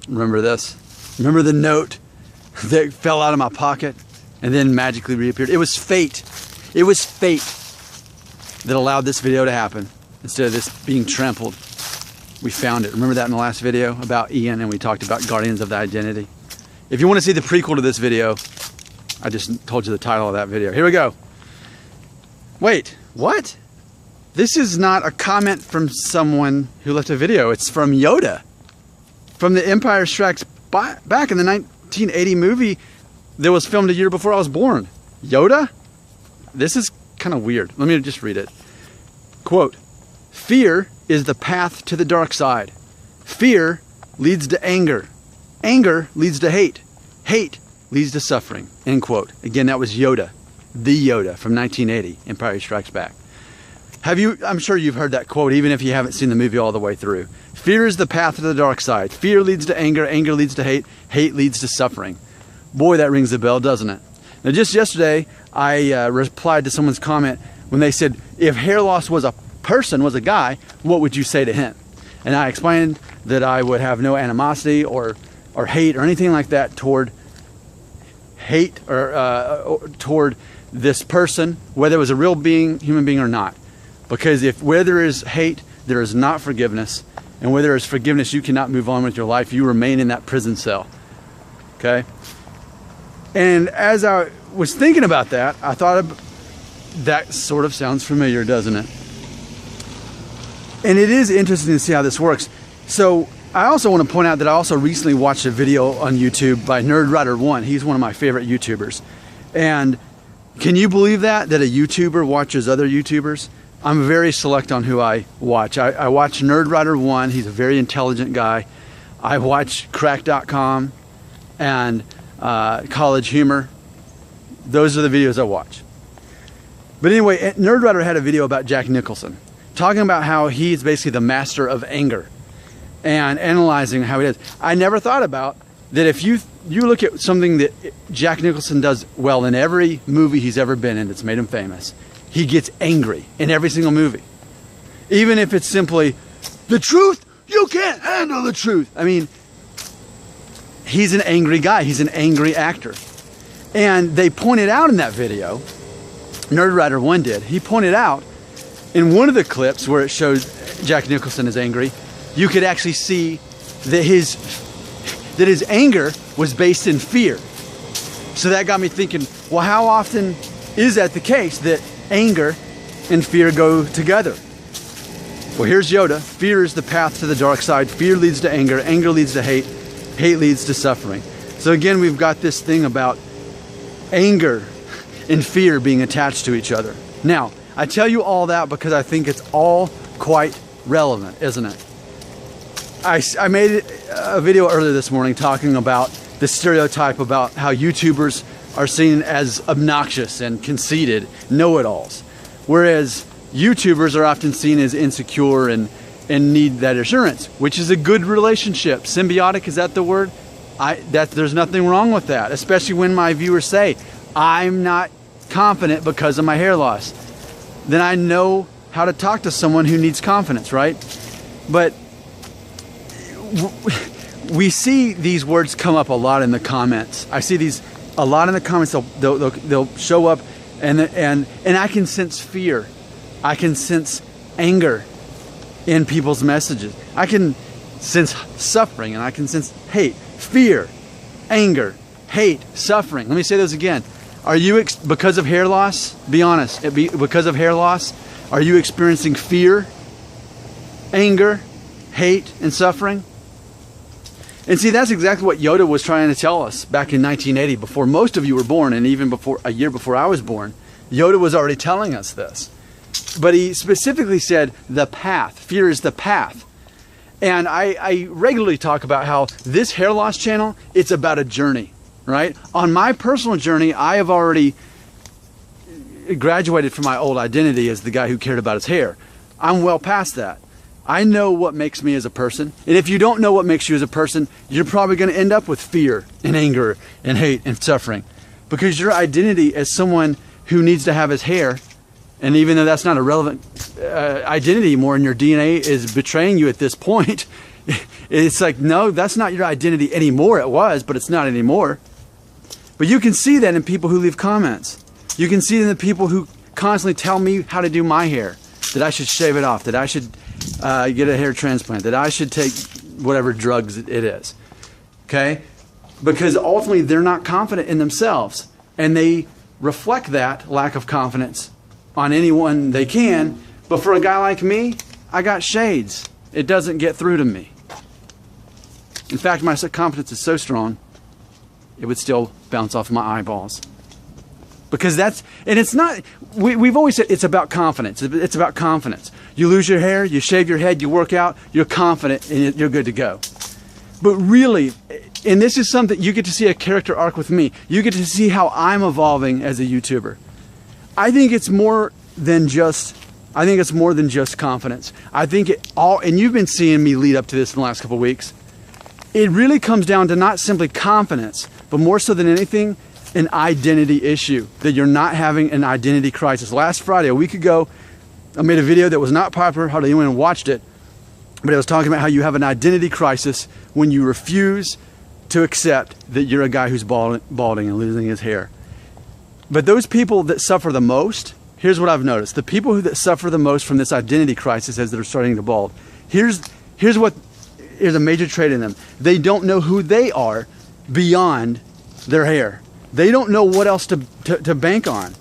Remember this? Remember the note that fell out of my pocket and then magically reappeared? It was fate. It was fate that allowed this video to happen instead of this being trampled. We found it. Remember that in the last video about Ian, and we talked about Guardians of the Identity? If you want to see the prequel to this video, I just told you the title of that video. Here we go. Wait, what? This is not a comment from someone who left a video. It's from Yoda. From The Empire Strikes Back in the 1980 movie that was filmed a year before I was born. Yoda? This is kind of weird. Let me just read it. Quote, "Fear is the path to the dark side. Fear leads to anger. Anger leads to hate. Hate leads to suffering." End quote. Again, that was Yoda. The Yoda from 1980, Empire Strikes Back. I'm sure you've heard that quote, even if you haven't seen the movie all the way through. Fear is the path to the dark side. Fear leads to anger. Anger leads to hate. Hate leads to suffering. Boy, that rings a bell, doesn't it? Now, just yesterday, I replied to someone's comment when they said, if hair loss was a person, was a guy, what would you say to him? And I explained that I would have no animosity or hate or anything like that toward hate or toward this person, whether it was a real being, human being or not. Because where there is hate, there is not forgiveness. And where there is forgiveness, you cannot move on with your life. You remain in that prison cell. Okay? And as I was thinking about that, I thought that sort of sounds familiar, doesn't it? And it is interesting to see how this works. So I also want to point out that I also recently watched a video on YouTube by NerdWriter1. He's one of my favorite YouTubers. And can you believe that a YouTuber watches other YouTubers? I'm very select on who I watch. I watch NerdWriter1. He's a very intelligent guy. I watch Crack.com and College Humor. Those are the videos I watch. But anyway, NerdWriter had a video about Jack Nicholson, talking about how he's basically the master of anger and analyzing how he does. I never thought about that if you look at something that Jack Nicholson does well in every movie he's ever been in that's made him famous, he gets angry in every single movie. Even if it's simply, the truth, you can't handle the truth. I mean, he's an angry guy. He's an angry actor. And they pointed out in that video, NerdWriter1 did, he pointed out in one of the clips where it showed Jack Nicholson is angry, you could actually see that his anger was based in fear. So that got me thinking, well, how often is that the case, that anger and fear go together? Well, here's Yoda. Fear is the path to the dark side. Fear leads to anger. Anger leads to hate. Hate leads to suffering. So again, we've got this thing about anger and fear being attached to each other. Now, I tell you all that because I think it's all quite relevant, isn't it? I made a video earlier this morning talking about the stereotype about how YouTubers are seen as obnoxious and conceited know-it-alls, whereas YouTubers are often seen as insecure and need that assurance, which is a good relationship. Symbiotic, is that the word? There's nothing wrong with that, especially when my viewers say, I'm not confident because of my hair loss. Then I know how to talk to someone who needs confidence, right? But we see these words come up a lot in the comments. I see these a lot in the comments. They'll show up, and I can sense fear. I can sense anger in people's messages. I can sense suffering, and I can sense hate, fear, anger, hate, suffering. Let me say those again. Are you, because of hair loss, be honest, because of hair loss, are you experiencing fear, anger, hate, and suffering? And see, that's exactly what Yoda was trying to tell us back in 1980, before most of you were born, and even before a year before I was born. Yoda was already telling us this. But he specifically said the path. Fear is the path. And I regularly talk about how this hair loss channel, it's about a journey, right? On my personal journey, I have already graduated from my old identity as the guy who cared about his hair. I'm well past that. I know what makes me as a person. And if you don't know what makes you as a person, you're probably going to end up with fear and anger and hate and suffering. Because your identity as someone who needs to have his hair, and even though that's not a relevant identity anymore and your DNA is betraying you at this point, It's like, no, that's not your identity anymore. It was, but it's not anymore. But you can see that in people who leave comments. You can see it in the people who constantly tell me how to do my hair, that I should shave it off, that I should get a hair transplant, that I should take whatever drugs it is. Okay? Because ultimately they're not confident in themselves, and they reflect that lack of confidence on anyone they can. But for a guy like me, I got shades. It doesn't get through to me. In fact, my confidence is so strong, it would still bounce off my eyeballs. Because that's, and it's not, we've always said it's about confidence. It's about confidence. You lose your hair, you shave your head, you work out, you're confident, and you're good to go. But really, and this is something, you get to see a character arc with me. You get to see how I'm evolving as a YouTuber. I think it's more than just, confidence. I think it all, and you've been seeing me lead up to this in the last couple of weeks. It really comes down to not simply confidence, but more so than anything, an identity issue, that you're not having an identity crisis. Last Friday, a week ago, I made a video that was not popular, hardly anyone watched it, but I was talking about how you have an identity crisis when you refuse to accept that you're a guy who's balding and losing his hair. But those people that suffer the most, here's what I've noticed. The people that suffer the most from this identity crisis as they're starting to bald, here's a major trait in them. They don't know who they are beyond their hair. They don't know what else to bank on.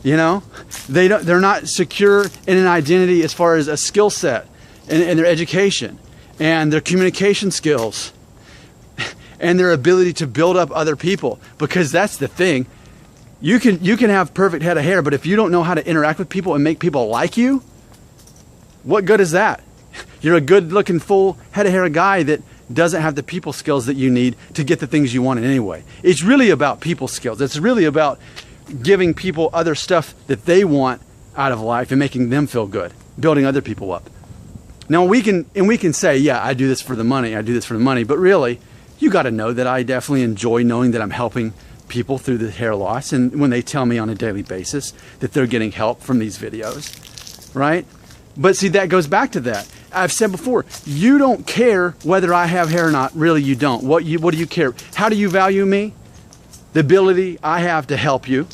You know, they're not secure in an identity as far as a skill set and their education and their communication skills and their ability to build up other people. Because that's the thing. You can have perfect head of hair, but if you don't know how to interact with people and make people like you, what good is that? You're a good-looking, full head of hair guy that doesn't have the people skills that you need to get the things you want anyway. It's really about people skills. It's really about giving people other stuff that they want out of life and making them feel good, building other people up. Now we can say, yeah, I do this for the money, but really, you got to know that I definitely enjoy knowing that I'm helping people through the hair loss, and when they tell me on a daily basis that they're getting help from these videos, right? But see, that goes back to that. I've said before, you don't care whether I have hair or not. Really, you don't. What do you care? How do you value me? The ability I have to help you.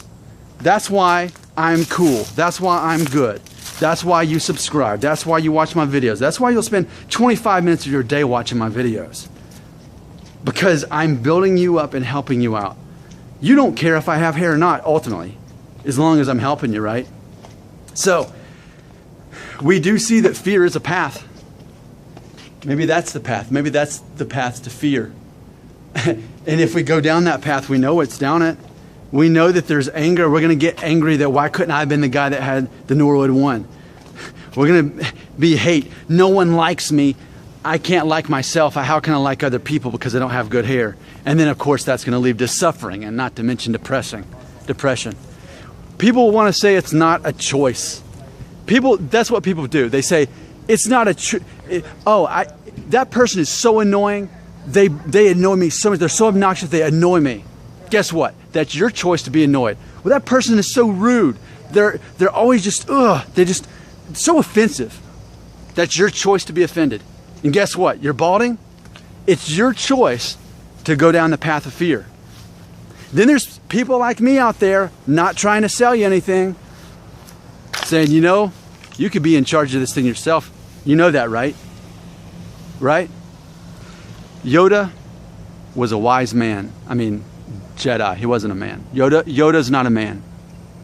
That's why I'm cool. That's why I'm good. That's why you subscribe. That's why you watch my videos. That's why you'll spend 25 minutes of your day watching my videos. Because I'm building you up and helping you out. You don't care if I have hair or not, ultimately, as long as I'm helping you, right? So, we do see that fear is a path. Maybe that's the path. Maybe that's the path to fear. And if we go down that path, we know it's down it. We know that there's anger. We're going to get angry that why couldn't I have been the guy that had the Norwood one? We're going to be hate. No one likes me. I can't like myself. How can I like other people because I don't have good hair? And then, of course, that's going to lead to suffering, and not to mention depression. People want to say it's not a choice. That's what people do. They say, it's not a choice. That person is so annoying. They annoy me so much. They're so obnoxious, they annoy me. Guess what? That's your choice to be annoyed. Well, that person is so rude. They're always just, they're just so offensive. That's your choice to be offended. And guess what? You're balding. It's your choice to go down the path of fear. Then there's people like me out there not trying to sell you anything, saying, you know, you could be in charge of this thing yourself. You know that, right? Right? Yoda was a wise man. I mean, Jedi. He wasn't a man. Yoda's not a man.